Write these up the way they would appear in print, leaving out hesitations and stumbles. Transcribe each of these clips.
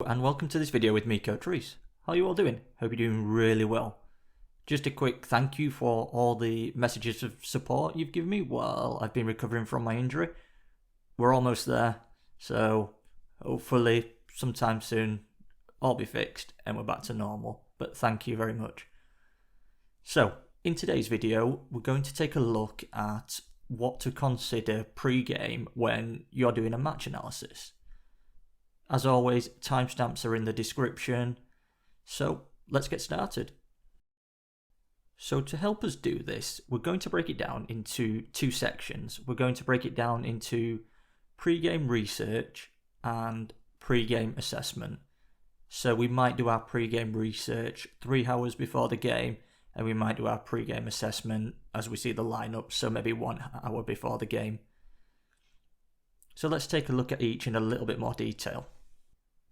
And welcome to this video with me, Coach Reese. How are you all doing? Hope you're doing really well. Just a quick thank you for all the messages of support you've given me while I've been recovering from my injury. We're almost there, so hopefully sometime soon I'll be fixed and we're back to normal. But thank you very much. So, in today's video, we're going to take a look at what to consider pre-game when you're doing a match analysis. As always, timestamps are in the description, so let's get started. So to help us do this, we're going to break it down into two sections. We're going to break it down into pre-game research and pre-game assessment. So we might do our pre-game research 3 hours before the game, and we might do our pre-game assessment as we see the lineup, so maybe 1 hour before the game. So let's take a look at each in a little bit more detail.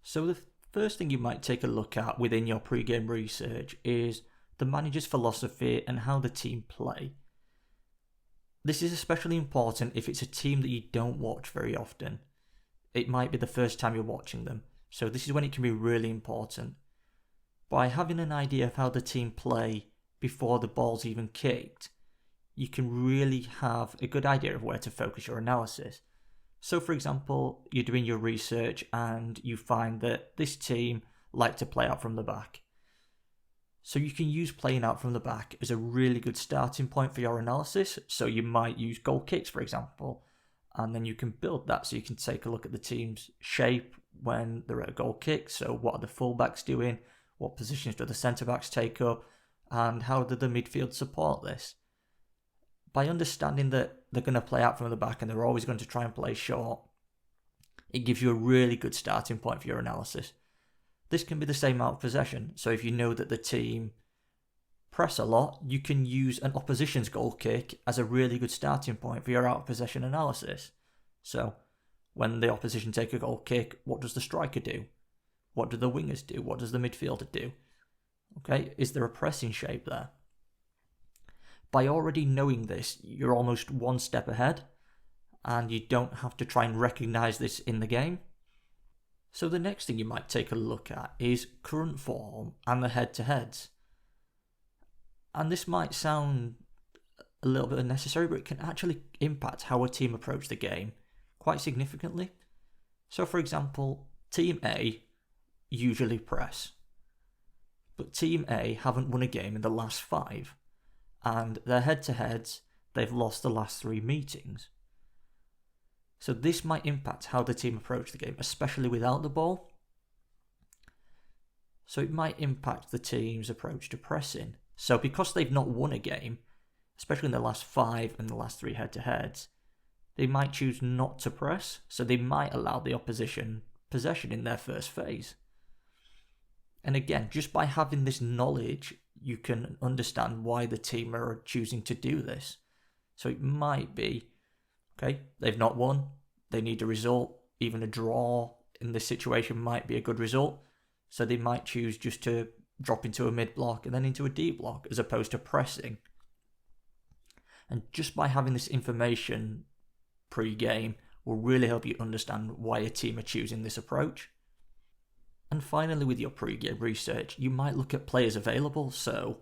So the first thing you might take a look at within your pre-game research is the manager's philosophy and how the team play. This is especially important if it's a team that you don't watch very often. It might be the first time you're watching them, so this is when it can be really important. By having an idea of how the team play before the ball's even kicked, you can really have a good idea of where to focus your analysis. So for example, you're doing your research and you find that this team like to play out from the back. So you can use playing out from the back as a really good starting point for your analysis. So you might use goal kicks, for example, and then you can build that. So you can take a look at the team's shape when they're at a goal kick. So what are the fullbacks doing? What positions do the centre-backs take up? And how do the midfield support this? By understanding that they're going to play out from the back and they're always going to try and play short, it gives you a really good starting point for your analysis. This can be the same out of possession. So if you know that the team press a lot, you can use an opposition's goal kick as a really good starting point for your out of possession analysis. So when the opposition take a goal kick, what does the striker do? What do the wingers do? What does the midfielder do? Okay, is there a pressing shape there? By already knowing this, you're almost one step ahead, and you don't have to try and recognise this in the game. So the next thing you might take a look at is current form and the head-to-heads. And this might sound a little bit unnecessary, but it can actually impact how a team approach the game quite significantly. So for example, Team A usually press, but Team A haven't won a game in the last 5. And their head-to-heads, they've lost the last 3 meetings. So this might impact how the team approach the game, especially without the ball. So it might impact the team's approach to pressing. So because they've not won a game, especially in the last 5 and the last 3 head-to-heads, they might choose not to press, so they might allow the opposition possession in their first phase. And again, just by having this knowledge, you can understand why the team are choosing to do this. So it might be, okay, they've not won, they need a result, even a draw in this situation might be a good result. So they might choose just to drop into a mid block and then into a deep block as opposed to pressing. And just by having this information pre-game will really help you understand why a team are choosing this approach. And finally, with your pre-game research, you might look at players available. So,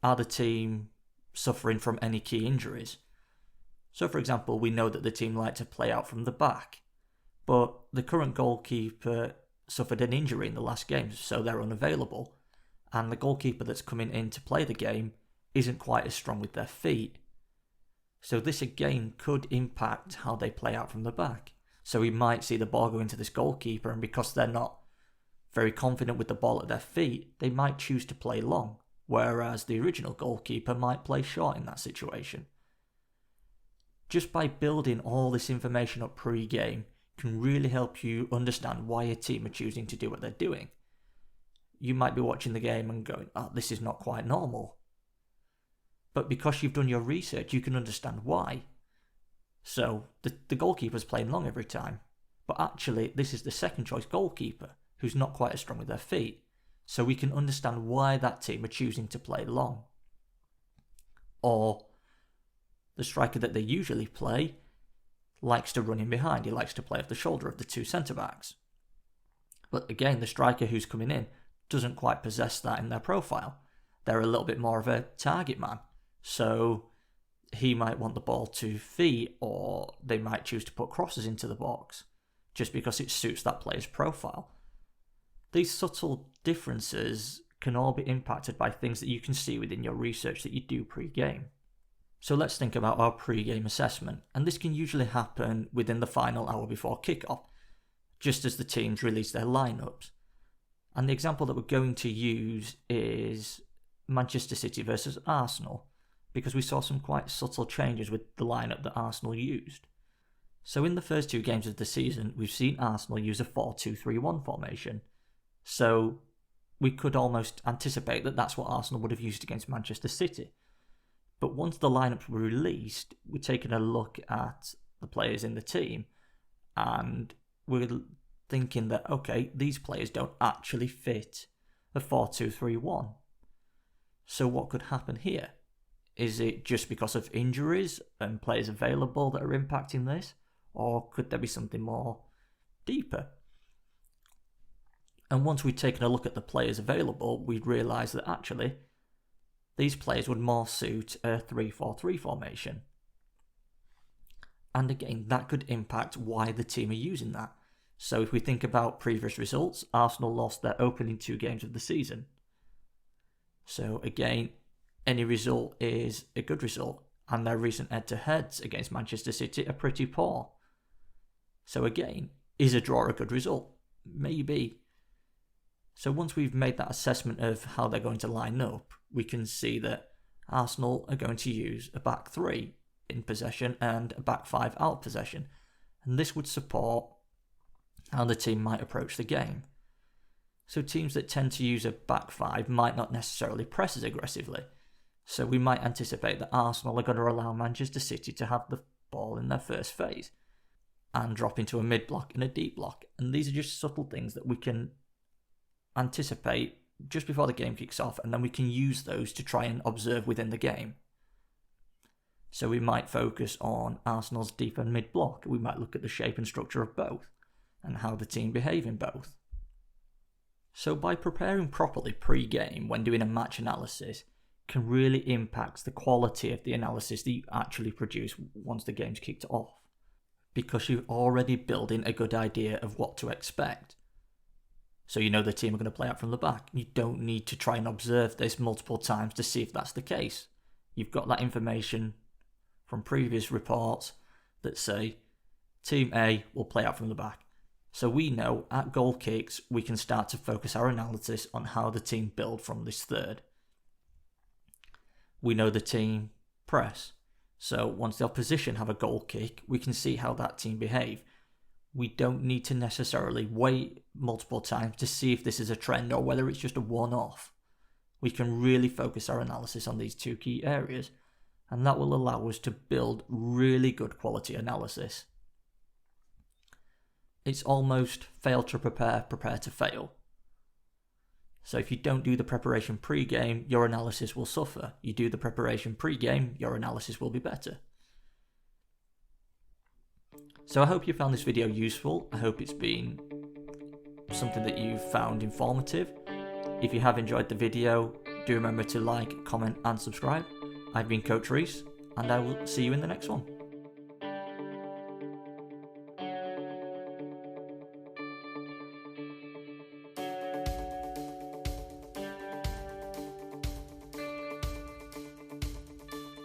are the team suffering from any key injuries? So, for example, we know that the team like to play out from the back, but the current goalkeeper suffered an injury in the last game, so they're unavailable. And the goalkeeper that's coming in to play the game isn't quite as strong with their feet. So this again could impact how they play out from the back. So we might see the ball go into this goalkeeper, and because they're not very confident with the ball at their feet, they might choose to play long, whereas the original goalkeeper might play short in that situation. Just by building all this information up pre-game can really help you understand why a team are choosing to do what they're doing. You might be watching the game and going, oh, this is not quite normal. But because you've done your research, you can understand why. So the goalkeeper's playing long every time, but actually this is the second choice goalkeeper who's not quite as strong with their feet. So we can understand why that team are choosing to play long. Or the striker that they usually play likes to run in behind. He likes to play off the shoulder of the 2 centre-backs. But again, the striker who's coming in doesn't quite possess that in their profile. They're a little bit more of a target man. So he might want the ball to feet, or they might choose to put crosses into the box just because it suits that player's profile. These subtle differences can all be impacted by things that you can see within your research that you do pre-game. So let's think about our pre-game assessment, and this can usually happen within the final hour before kickoff, just as the teams release their lineups. And the example that we're going to use is Manchester City versus Arsenal, because we saw some quite subtle changes with the lineup that Arsenal used. So in the first 2 games of the season, we've seen Arsenal use a 4-2-3-1 formation. So we could almost anticipate that that's what Arsenal would have used against Manchester City. But once the lineups were released, we're taking a look at the players in the team, and we're thinking that, okay, these players don't actually fit a 4-2-3-1. So what could happen here? Is it just because of injuries and players available that are impacting this? Or could there be something more deeper? And once we'd taken a look at the players available, we'd realise that actually these players would more suit a 3-4-3 formation. And again, that could impact why the team are using that. So if we think about previous results, Arsenal lost their opening 2 games of the season. So again, any result is a good result, and their recent head-to-heads against Manchester City are pretty poor. So again, is a draw a good result? Maybe. So once we've made that assessment of how they're going to line up, we can see that Arsenal are going to use a back 3 in possession and a back 5 out possession, and this would support how the team might approach the game. So teams that tend to use a back 5 might not necessarily press as aggressively. So we might anticipate that Arsenal are going to allow Manchester City to have the ball in their first phase and drop into a mid-block and a deep block. And these are just subtle things that we can anticipate just before the game kicks off, and then we can use those to try and observe within the game. So we might focus on Arsenal's deep and mid-block. We might look at the shape and structure of both and how the team behave in both. So by preparing properly pre-game when doing a match analysis can really impact the quality of the analysis that you actually produce once the game's kicked off, because you're already building a good idea of what to expect. So you know the team are going to play out from the back. You don't need to try and observe this multiple times to see if that's the case. You've got that information from previous reports that say Team A will play out from the back. So we know at goal kicks we can start to focus our analysis on how the team build from this third. We know the team press. So once the opposition have a goal kick, we can see how that team behave. We don't need to necessarily wait multiple times to see if this is a trend or whether it's just a one-off. We can really focus our analysis on these 2 key areas, and that will allow us to build really good quality analysis. It's almost fail to prepare, prepare to fail. So if you don't do the preparation pre-game, your analysis will suffer. You do the preparation pre-game, your analysis will be better. So I hope you found this video useful. I hope it's been something that you found informative. If you have enjoyed the video, do remember to like, comment and subscribe. I've been Coach Reese, and I will see you in the next one.